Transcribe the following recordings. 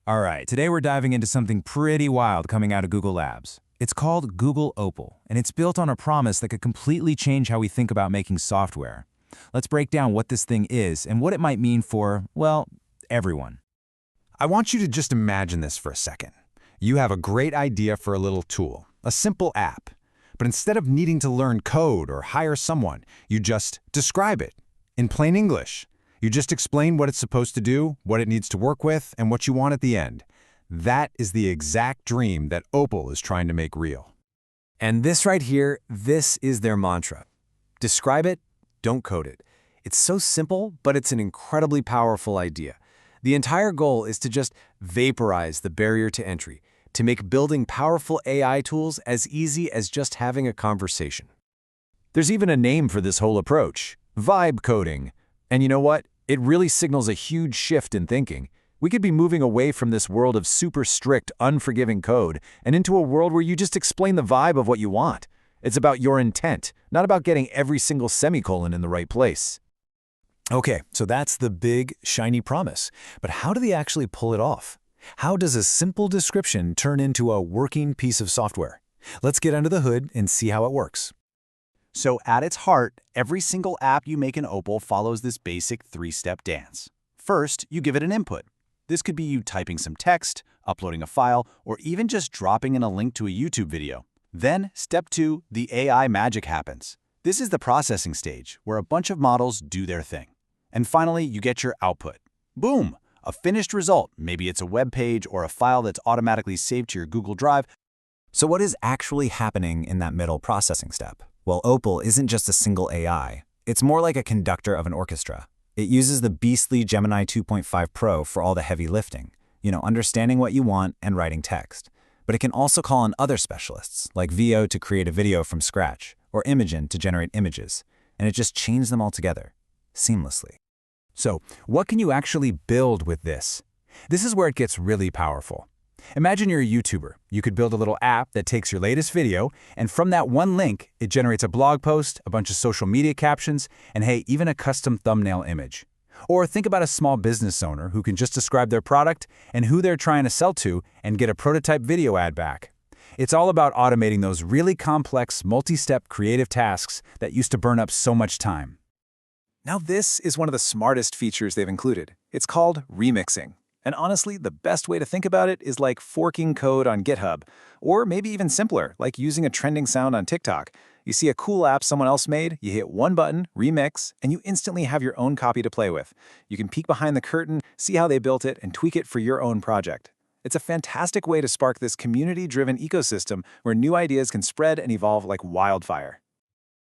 All right, today we're diving into something pretty wild coming out of Google Labs. It's called Google Opal, and it's built on a promise that could completely change how we think about making software. Let's break down what this thing is and what it might mean for, well, everyone. I want you to just imagine this for a second. You have a great idea for a little tool, a simple app. But instead of needing to learn code or hire someone, you just describe it in plain English. You just explain what it's supposed to do, what it needs to work with, and what you want at the end. That is the exact dream that Opal is trying to make real. And this right here, this is their mantra. Describe it, don't code it. It's so simple, but it's an incredibly powerful idea. The entire goal is to just vaporize the barrier to entry, to make building powerful AI tools as easy as just having a conversation. There's even a name for this whole approach, vibe coding. And you know what? It really signals a huge shift in thinking. We could be moving away from this world of super strict, unforgiving code and into a world where you just explain the vibe of what you want. It's about your intent, not about getting every single semicolon in the right place. Okay, so that's the big, shiny promise. But how do they actually pull it off? How does a simple description turn into a working piece of software? Let's get under the hood and see how it works. So at its heart, every single app you make in Opal follows this basic three-step dance. First, you give it an input. This could be you typing some text, uploading a file, or even just dropping in a link to a YouTube video. Then, step 2, the AI magic happens. This is the processing stage, where a bunch of models do their thing. And finally, you get your output. Boom! A finished result. Maybe it's a web page or a file that's automatically saved to your Google Drive. So what is actually happening in that middle processing step? Well, Opal isn't just a single AI. It's more like a conductor of an orchestra. It uses the beastly Gemini 2.5 Pro for all the heavy lifting, understanding what you want and writing text. But it can also call on other specialists, like VO to create a video from scratch, or Imagen to generate images, and it just chains them all together, seamlessly. So, what can you actually build with this? This is where it gets really powerful. Imagine you're a YouTuber. You could build a little app that takes your latest video, and from that one link, it generates a blog post, a bunch of social media captions, and hey, even a custom thumbnail image. Or think about a small business owner who can just describe their product and who they're trying to sell to and get a prototype video ad back. It's all about automating those really complex, multi-step creative tasks that used to burn up so much time. Now this is one of the smartest features they've included. It's called Remixing. And honestly, the best way to think about it is like forking code on GitHub, or maybe even simpler, like using a trending sound on TikTok. You see a cool app someone else made, you hit one button, remix, and you instantly have your own copy to play with. You can peek behind the curtain, see how they built it, and tweak it for your own project. It's a fantastic way to spark this community-driven ecosystem where new ideas can spread and evolve like wildfire.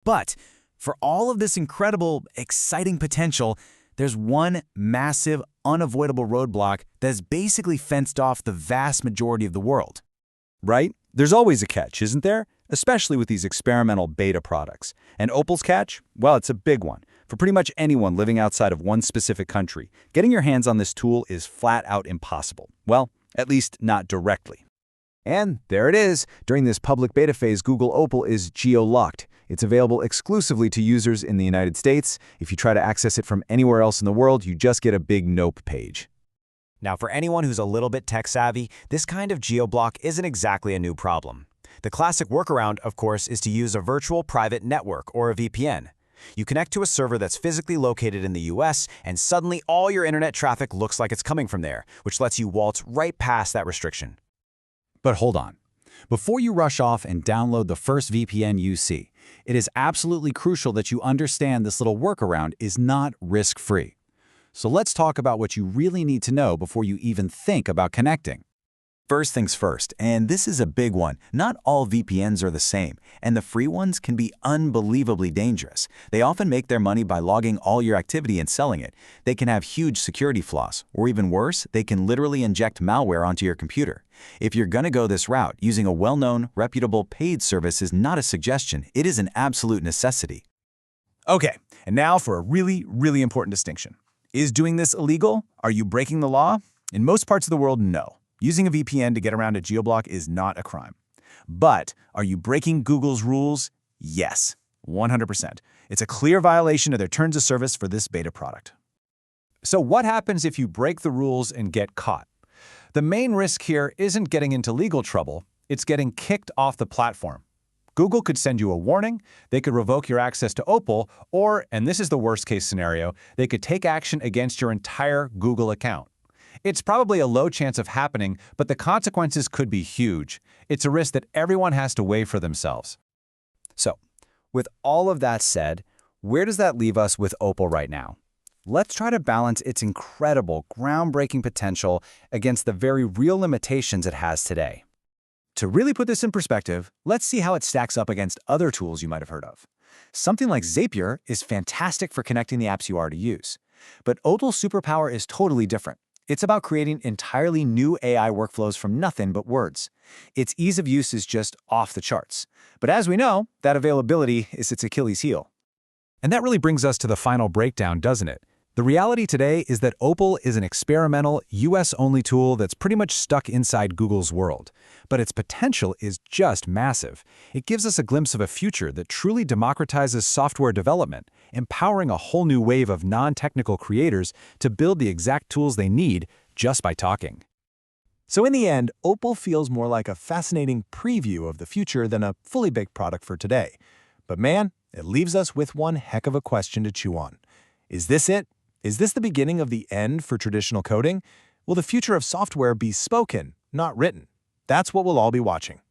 But for all of this incredible, exciting potential, there's one massive, unavoidable roadblock that has basically fenced off the vast majority of the world. Right? There's always a catch, isn't there? Especially with these experimental beta products. And Opal's catch? Well, it's a big one. For pretty much anyone living outside of one specific country, getting your hands on this tool is flat out impossible. Well, at least not directly. And there it is. During this public beta phase, Google Opal is geo-locked. It's available exclusively to users in the United States. If you try to access it from anywhere else in the world, you just get a big nope page. Now, for anyone who's a little bit tech-savvy, this kind of geo-block isn't exactly a new problem. The classic workaround, of course, is to use a virtual private network, or a VPN. You connect to a server that's physically located in the US, and suddenly all your internet traffic looks like it's coming from there, which lets you waltz right past that restriction. But hold on. Before you rush off and download the first VPN you see, it is absolutely crucial that you understand this little workaround is not risk-free. So let's talk about what you really need to know before you even think about connecting. First things first, and this is a big one, not all VPNs are the same, and the free ones can be unbelievably dangerous. They often make their money by logging all your activity and selling it. They can have huge security flaws, or even worse, they can literally inject malware onto your computer. If you're going to go this route, using a well-known, reputable paid service is not a suggestion, it is an absolute necessity. Okay, and now for a really, really important distinction. Is doing this illegal? Are you breaking the law? In most parts of the world, no. Using a VPN to get around a geo-block is not a crime. But are you breaking Google's rules? Yes, 100%. It's a clear violation of their terms of service for this beta product. So what happens if you break the rules and get caught? The main risk here isn't getting into legal trouble, it's getting kicked off the platform. Google could send you a warning, they could revoke your access to Opal, or, and this is the worst-case scenario, they could take action against your entire Google account. It's probably a low chance of happening, but the consequences could be huge. It's a risk that everyone has to weigh for themselves. So, with all of that said, where does that leave us with Opal right now? Let's try to balance its incredible, groundbreaking potential against the very real limitations it has today. To really put this in perspective, let's see how it stacks up against other tools you might have heard of. Something like Zapier is fantastic for connecting the apps you already use. But Opal's superpower is totally different. It's about creating entirely new AI workflows from nothing but words. Its ease of use is just off the charts. But as we know, that availability is its Achilles heel. And that really brings us to the final breakdown, doesn't it? The reality today is that Opal is an experimental, US-only tool that's pretty much stuck inside Google's world. But its potential is just massive. It gives us a glimpse of a future that truly democratizes software development, empowering a whole new wave of non-technical creators to build the exact tools they need just by talking. So in the end, Opal feels more like a fascinating preview of the future than a fully baked product for today. But man, it leaves us with one heck of a question to chew on. Is this it? Is this the beginning of the end for traditional coding? Will the future of software be spoken, not written? That's what we'll all be watching.